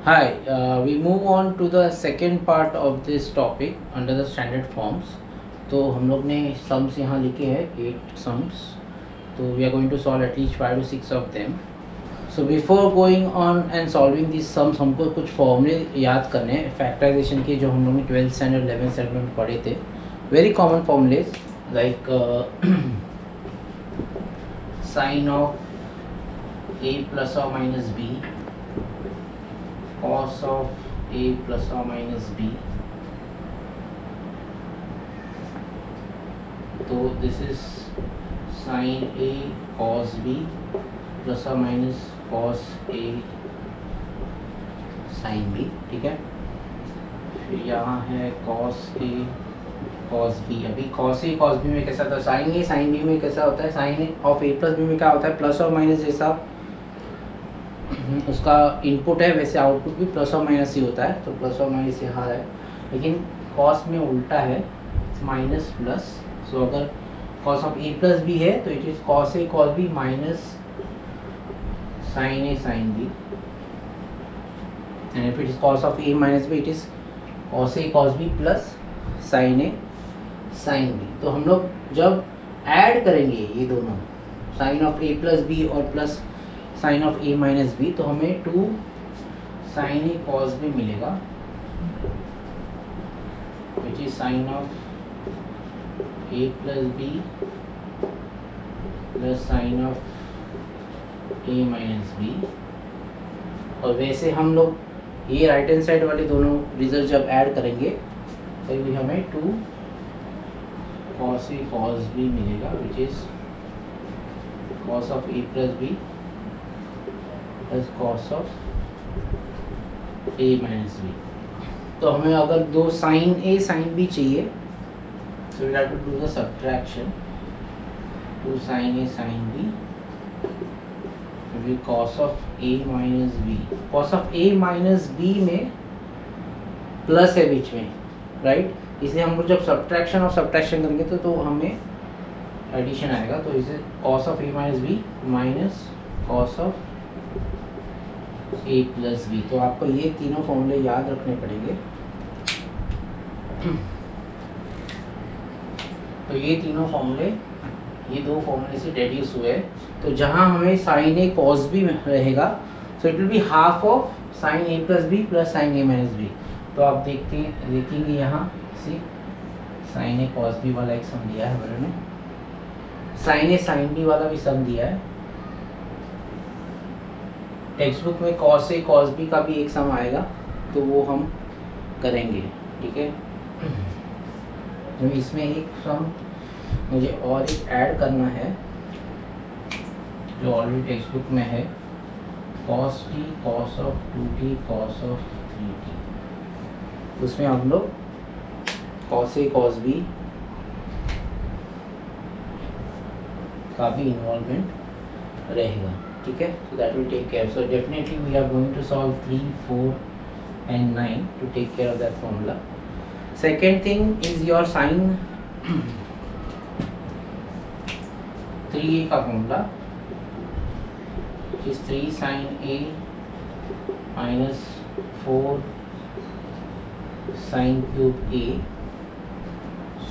Hi, we move on to the second part of this topic under the standard forms. तो हम लोग ने sums यहाँ लिखे हैं 8 sums. तो we are going to solve at least 5 to 6 of them. So before going on and solving these sums हमको कुछ फॉर्मूले याद करने हैं फैक्टराइजेशन के जो हम लोग ने 12th standard 11th standard में पढ़े थे. Very common formulas like sin of a plus or minus b, cos of a plus or minus b. तो this is sin a cos b plus or minus cos a sin b. ठीक है, फिर यहाँ है cos a cos b. अभी cos a cos b में कैसा था, sin a sin b में कैसा होता है, sin a of a plus b में क्या होता है, प्लस और माइनस जैसा उसका इनपुट है वैसे आउटपुट भी प्लस और माइनस ही होता है. तो प्लस और माइनस यहाँ है, लेकिन कॉस में उल्टा है, माइनस प्लस. सो अगर cos of a plus b है तो it is cos a cos b minus sine a sine b. And if it is cos of a minus b it is cos a cos b plus sine a sine b. तो हम लोग जब add करेंगे ये दोनों sine of a plus b और plus sine of a minus b तो हमें 2 साइन ए कॉस बी मिलेगा which is sine of a plus b plus sine of a minus b. और वैसे हम लोग ये राइट हैंड साइड वाले दोनों रिजल्ट जब ऐड करेंगे तो भी हमें 2 कॉस ए कॉस बी मिलेगा which is cos of a plus b plus cos of a minus b. तो हमें अगर दो साइन ए साइन बी चाहिए so we have to do the subtraction. 2 sin a sin b will be cos of a minus b. cos of a minus b में plus है बीच में, right. इसलिए हम लोग जब सब्ट्रैक्शन और सब्ट्रैक्शन करेंगे तो हमें एडिशन आएगा. तो इसे cos of a minus b minus cos of a plus b. तो आपको ये तीनों फॉर्मूले याद रखने पड़ेंगे. तो ये तीनों फॉर्मूले ये दो फॉर्मूले से डेड्यूस हुए. तो जहाँ हमें साइन ए कॉस बी रहेगा so it will be half of sine a plus b plus sine a minus b. तो आप देखेंगे यहाँ see sine a cos b वाला एक सम दिया है मैंने, साइन ए साइन बी वाला भी सम दिया है. टेक्स्ट बुक में कॉस ए कॉस बी का भी एक सम आएगा तो वो हम करेंगे. ठीक है, तो इसमें एक सम मुझे और एक ऐड करना है जो ऑलरेडी टेक्स्ट बुक में है, cos T cos of 2t cos of 3t. उसमें हम लोग कॉस ए कॉस बी का भी इन्वॉल्वमेंट रहेगा. ठीक है, so that will take care. So definitely we are going to solve 3, 4 and 9 to take care of that formula. Second thing is your sin 3a का formula is 3 sin a minus 4 sin cube a.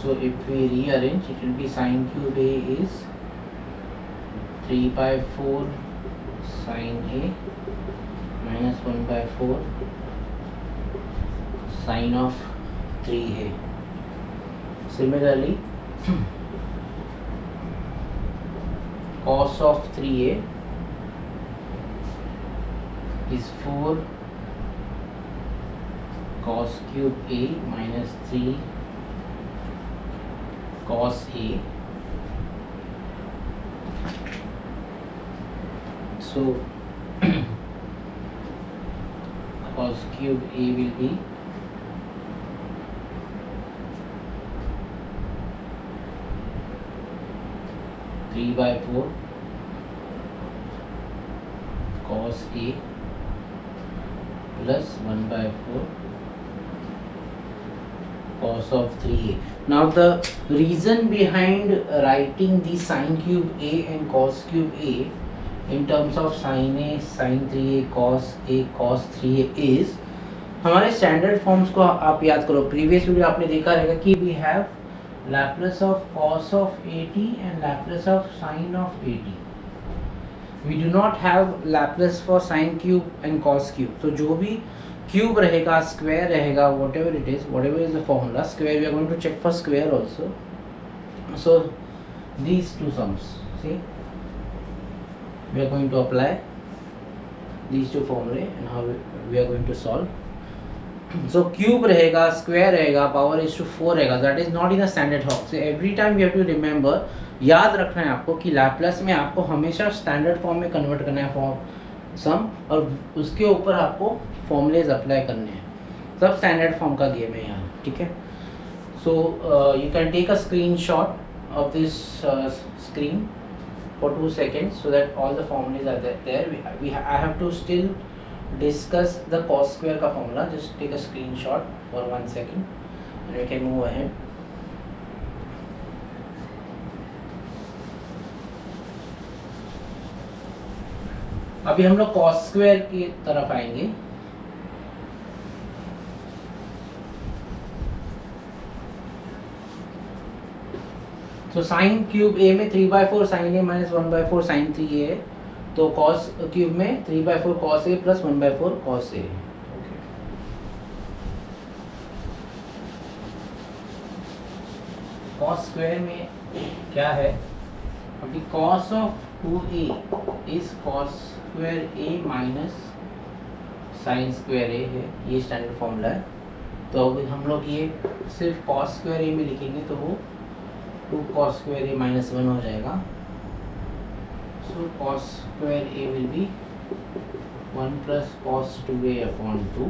So if we rearrange it will be sin cube a is 3 by 4 sin a minus 1 by 4 sin of 3a. Similarly cos of 3a is 4 cos cube a minus 3 cos a. So cos cube a will be 3 by 4 cos a plus 1 by 4 cos of 3a. Now the reason behind writing the sin cube a and cos cube a in terms of sine a sine 3a cos 3a इज, हमारे standard forms को आप याद करो, previous video आपने देखा रहेगा कि we have Laplace of cos of at and Laplace of sin of at. We do not have Laplace for sin cube and cos cube. तो जो भी क्यूब रहेगा, स्क्वायर रहेगा, whatever it is, whatever is the formula, square we are going to check for square also. So these two sums, see, we are going to apply these two formulae and how we are going to solve. So cube रहेगा, square रहेगा, power is to 4 रहेगा, that is not in a standard form. So every time you have to remember, याद रखना है आपको कि Laplace में आपको हमेशा स्टैंडर्ड फॉर्म में कन्वर्ट करना है फॉर्म सम, और उसके ऊपर आपको फॉर्मूलेज अप्लाई करने हैं. सब स्टैंडर्ड फॉर्म का गेम है यहाँ, ठीक है. So you can take a screenshot of this screen for 2 seconds so that all the formulas are there. I have to still discuss the cos square का formula. Just take a screenshot for 1 second and we can move ahead. अभी हम लोग cos square की तरफ आएंगे. तो sine cube ए में 3/4 sign a minus 1/4 sign 3a है, तो कॉस क्यूब में 3/4 cos a plus 1/4 cos a. Cos square में क्या है, अभी cos of 2a is cos square a minus sine square a है, ये स्टैंडर्ड फॉर्मूला है. तो अभी हम लोग ये सिर्फ कॉस स्क्वायर ए में लिखेंगे तो वो 2 cos square a minus 1 हो जाएगा. So cos square a will be 1 plus cos 2a upon 2.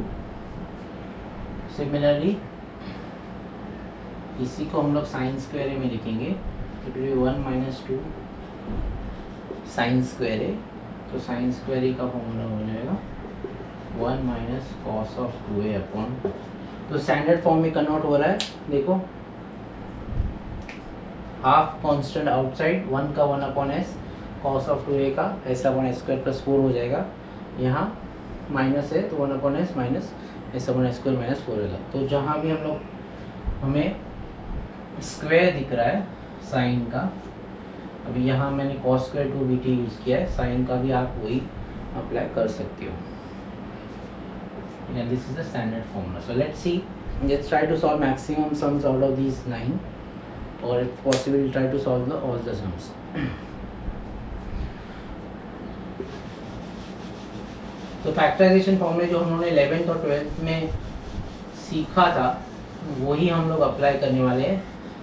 Similarly इसी को हम लोग sin square a में लिखेंगे, it will be 1 minus 2 sin square a. तो sin square a का फॉर्मूला हो जाएगा 1 minus cos of 2a upon. तो स्टैंडर्ड फॉर्म में कन्वर्ट हो रहा है. देखो हाफ कांस्टेंट आउटसाइड, 1 का 1 upon S, cos of 2a का S upon S square plus 4 हो जाएगा. यहाँ माइनस है तो 1 upon S minus S upon S square minus 4 होगा. तो जहाँ भी हम लोग हमें स्क्वायर दिख रहा है साइन का, अभी यहाँ मैंने कॉस स्क्वायर 2bt यूज़ किया है, साइन का भी आप वही अप्लाई कर सकते हो. This is the standard formula. So let's see, let's try to solve maximum sums out of these 9. or if possible try to solve all the sums. तो फैक्टराइजेशन फॉर्मूले जो हमने 11th और 12th में सीखा था वही हम लोग अप्लाई करने वाले हैं.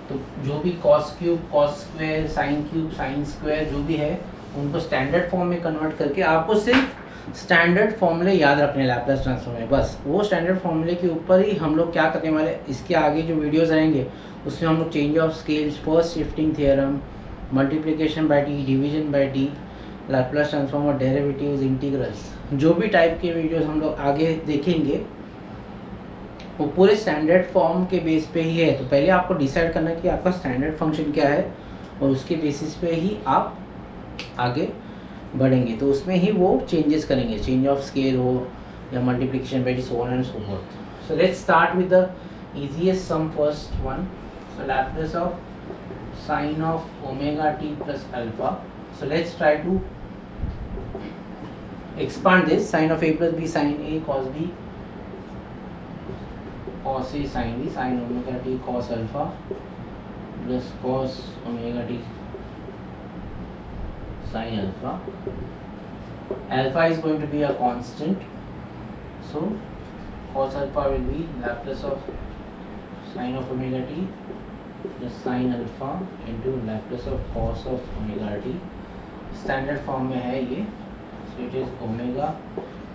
तो जो भी cos cube, cos square, sine cube, sine square जो भी है उनको स्टैंडर्ड फॉर्म में कन्वर्ट करके आपको सिर्फ स्टैंडर्ड फॉर्मूले याद रखने लैप्लास ट्रांसफॉर्म में. बस वो स्टैंडर्ड फॉर्मूले के ऊपर ही हम लोग क्या करने वाले, इसके आगे जो वीडियोस रहेंगे उसमें हम लोग change of scales, first shifting theorem, multiplication bye T, division bye T, Laplace transform और डेरिवेटिव्स, इंटीग्रल्स, जो भी टाइप के वीडियोस हम लोग आगे देखेंगे वो पूरे स्टैंडर्ड फॉर्म के बेस पे ही है. तो पहले आपको डिसाइड करना है कि आपका स्टैंडर्ड फंक्शन क्या है और उसके बेसिस पे ही आप आगे बढ़ेंगे. तो उसमें ही वो चेंजेस करेंगे, चेंज ऑफ स्केल हो या multiplication bye T, so on and so fourth. So let's start with the easiest sum, first one. So Laplace of sine of omega t plus alpha. So let's try to expand this. Sine of a plus b sine a cos b cos a sine b sine omega t cos alpha plus cos omega t sine alpha. Alpha is going to be a constant, so cos alpha will be Laplace of sin of omega t plus sin alpha into Laplace of cos of omega t. Standard form में है ये. So it is omega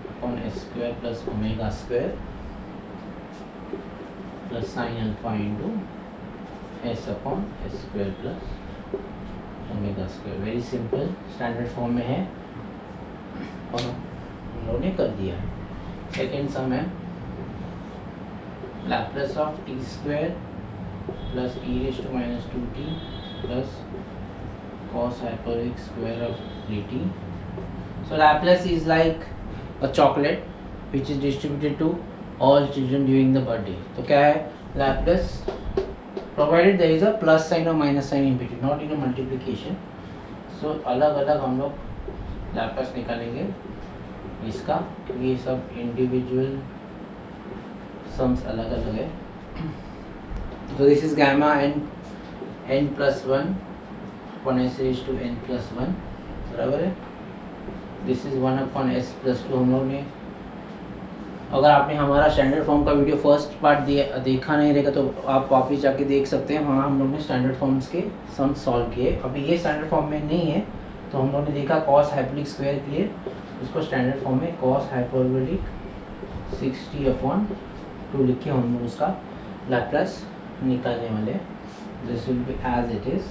upon S square plus omega square plus sine alpha into S upon S square plus omega square. Very simple, standard form में है और हम लोगों ने कर दिया. सेकेंड सम है Laplace of t square plus e raised to minus 2t plus cos hyperbolic square of dt So Laplace is like a chocolate which is distributed to all children during the birthday. तो क्या है Laplace? Provided there is a plus sign or minus sign in between, not in a multiplication. So अलग अलग हम लोग Laplace निकालेंगे इसका, क्योंकि ये सब इंडिविजुअल सम्स अलग अलग है. So this is gamma n plus 1 upon s raised to n plus 1, बराबर है. This is 1 upon s plus 2. हम लोग ने, अगर आपने हमारा स्टैंडर्ड फॉर्म का वीडियो फर्स्ट पार्ट देखा नहीं रहेगा तो आप वापस जाके देख सकते हैं. वहाँ हम लोग ने स्टैंडर्ड फॉर्म्स के सम सॉल्व किए. अभी ये स्टैंडर्ड फॉर्म में नहीं है तो हम लोग ने देखा कॉस हाइपरबोलिक स्क्वायर के लिए, उसको स्टैंडर्ड फॉर्म में कॉस हाइपरबोलिक 60/2 लिख के हम लोग उसका लैप्लास निकालने वाले. This will be as it is.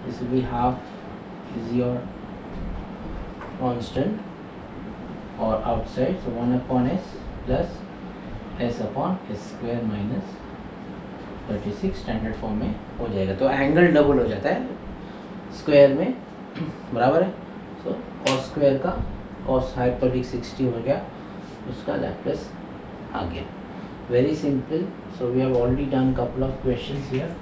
This will be half is your constant और outside, so 1 upon s plus s upon s square minus 36 standard form में हो जाएगा. तो एंगल डबल हो जाता है स्क्वायर में, बराबर है. सो कॉस स्क्वायर का कॉस हाइपरबोलिक 60 हो गया, उसका लैप्लास आ गया. Very simple. So we have already done couple of questions here.